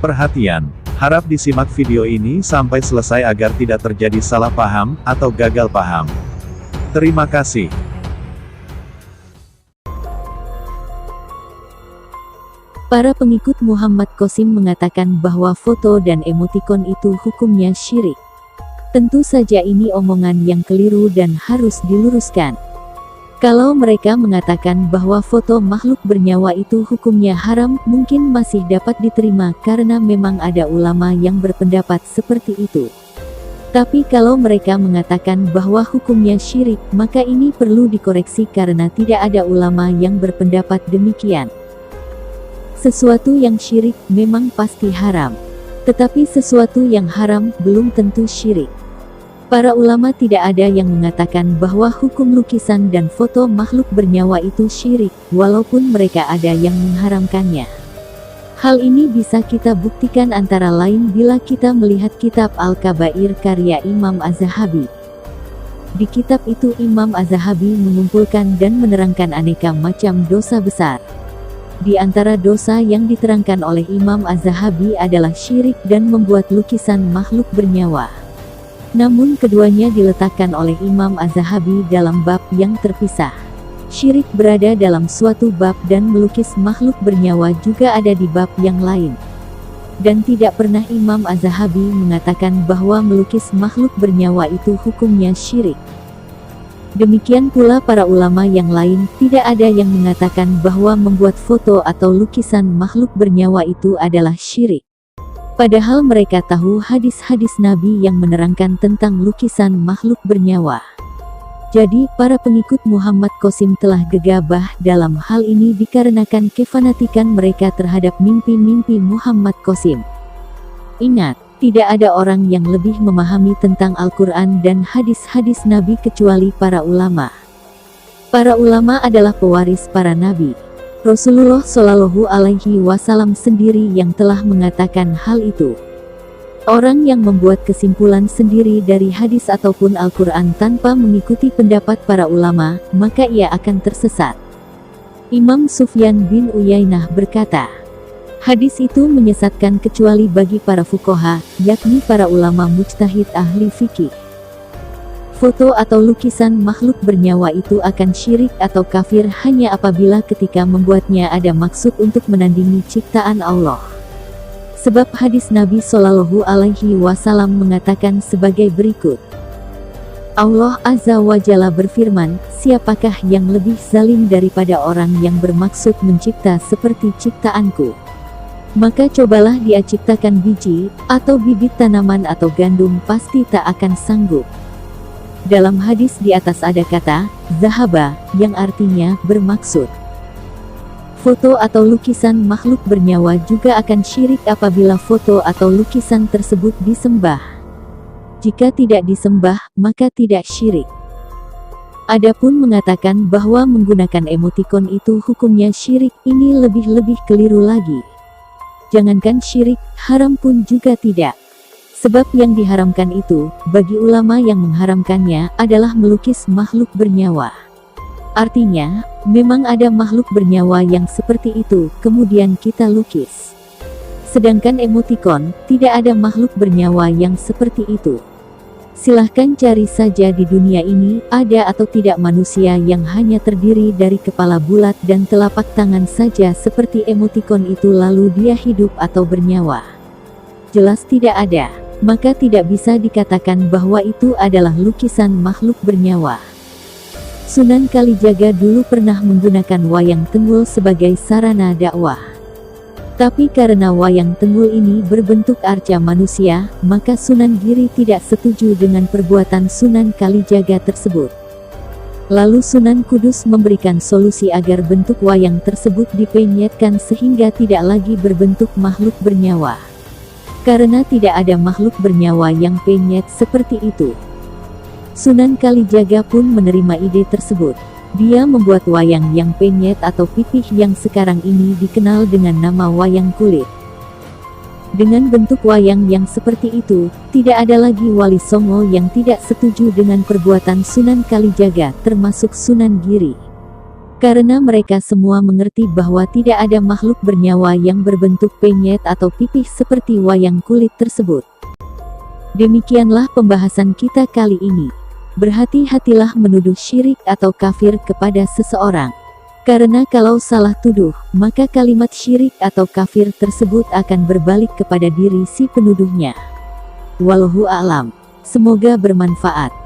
Perhatian, harap disimak video ini sampai selesai agar tidak terjadi salah paham, atau gagal paham. Terima kasih. Para pengikut Muhammad Qasim mengatakan bahwa foto dan emotikon itu hukumnya syirik. Tentu saja ini omongan yang keliru dan harus diluruskan. Kalau mereka mengatakan bahwa foto makhluk bernyawa itu hukumnya haram, mungkin masih dapat diterima karena memang ada ulama yang berpendapat seperti itu. Tapi kalau mereka mengatakan bahwa hukumnya syirik, maka ini perlu dikoreksi karena tidak ada ulama yang berpendapat demikian. Sesuatu yang syirik memang pasti haram. Tetapi sesuatu yang haram belum tentu syirik. Para ulama tidak ada yang mengatakan bahwa hukum lukisan dan foto makhluk bernyawa itu syirik, walaupun mereka ada yang mengharamkannya. Hal ini bisa kita buktikan antara lain bila kita melihat kitab Al-Kabair karya Imam Az-Zahabi. Di kitab itu Imam Az-Zahabi mengumpulkan dan menerangkan aneka macam dosa besar. Di antara dosa yang diterangkan oleh Imam Az-Zahabi adalah syirik dan membuat lukisan makhluk bernyawa. Namun keduanya diletakkan oleh Imam Az-Zahabi dalam bab yang terpisah. Syirik berada dalam suatu bab dan melukis makhluk bernyawa juga ada di bab yang lain. Dan tidak pernah Imam Az-Zahabi mengatakan bahwa melukis makhluk bernyawa itu hukumnya syirik. Demikian pula para ulama yang lain, tidak ada yang mengatakan bahwa membuat foto atau lukisan makhluk bernyawa itu adalah syirik. Padahal mereka tahu hadis-hadis Nabi yang menerangkan tentang lukisan makhluk bernyawa. Jadi, para pengikut Muhammad Qasim telah gegabah dalam hal ini dikarenakan kefanatikan mereka terhadap mimpi-mimpi Muhammad Qasim. Ingat, tidak ada orang yang lebih memahami tentang Al-Quran dan hadis-hadis Nabi kecuali para ulama. Para ulama adalah pewaris para Nabi. Rasulullah Shallallahu Alaihi Wasallam sendiri yang telah mengatakan hal itu. Orang yang membuat kesimpulan sendiri dari hadis ataupun Al-Quran tanpa mengikuti pendapat para ulama, maka ia akan tersesat. Imam Sufyan bin Uyainah berkata, hadis itu menyesatkan kecuali bagi para fuqaha, yakni para ulama mujtahid ahli fikih. Foto atau lukisan makhluk bernyawa itu akan syirik atau kafir hanya apabila ketika membuatnya ada maksud untuk menandingi ciptaan Allah. Sebab hadis Nabi Shallallahu Alaihi Wasallam mengatakan sebagai berikut. Allah Azza wa Jalla berfirman, siapakah yang lebih zalim daripada orang yang bermaksud mencipta seperti ciptaanku? Maka cobalah dia ciptakan biji, atau bibit tanaman atau gandum, pasti tak akan sanggup. Dalam hadis di atas ada kata, zahaba, yang artinya bermaksud. Foto atau lukisan makhluk bernyawa juga akan syirik apabila foto atau lukisan tersebut disembah. Jika tidak disembah, maka tidak syirik. Adapun mengatakan bahwa menggunakan emotikon itu hukumnya syirik, ini lebih-lebih keliru lagi. Jangankan syirik, haram pun juga tidak. Sebab yang diharamkan itu, bagi ulama yang mengharamkannya, adalah melukis makhluk bernyawa. Artinya, memang ada makhluk bernyawa yang seperti itu, kemudian kita lukis. Sedangkan emotikon, tidak ada makhluk bernyawa yang seperti itu. Silahkan cari saja di dunia ini, ada atau tidak manusia yang hanya terdiri dari kepala bulat dan telapak tangan saja seperti emotikon itu lalu dia hidup atau bernyawa. Jelas tidak ada. Maka tidak bisa dikatakan bahwa itu adalah lukisan makhluk bernyawa. Sunan Kalijaga dulu pernah menggunakan wayang tenggul sebagai sarana dakwah. Tapi karena wayang tenggul ini berbentuk arca manusia, maka Sunan Giri tidak setuju dengan perbuatan Sunan Kalijaga tersebut. Lalu Sunan Kudus memberikan solusi agar bentuk wayang tersebut dipenyetkan sehingga tidak lagi berbentuk makhluk bernyawa. Karena tidak ada makhluk bernyawa yang penyet seperti itu. Sunan Kalijaga pun menerima ide tersebut. Dia membuat wayang yang penyet atau pipih yang sekarang ini dikenal dengan nama wayang kulit. Dengan bentuk wayang yang seperti itu, tidak ada lagi Wali Songo yang tidak setuju dengan perbuatan Sunan Kalijaga, termasuk Sunan Giri. Karena mereka semua mengerti bahwa tidak ada makhluk bernyawa yang berbentuk penyet atau pipih seperti wayang kulit tersebut. Demikianlah pembahasan kita kali ini. Berhati-hatilah menuduh syirik atau kafir kepada seseorang. Karena kalau salah tuduh, maka kalimat syirik atau kafir tersebut akan berbalik kepada diri si penuduhnya. Wallahu a'lam. Semoga bermanfaat.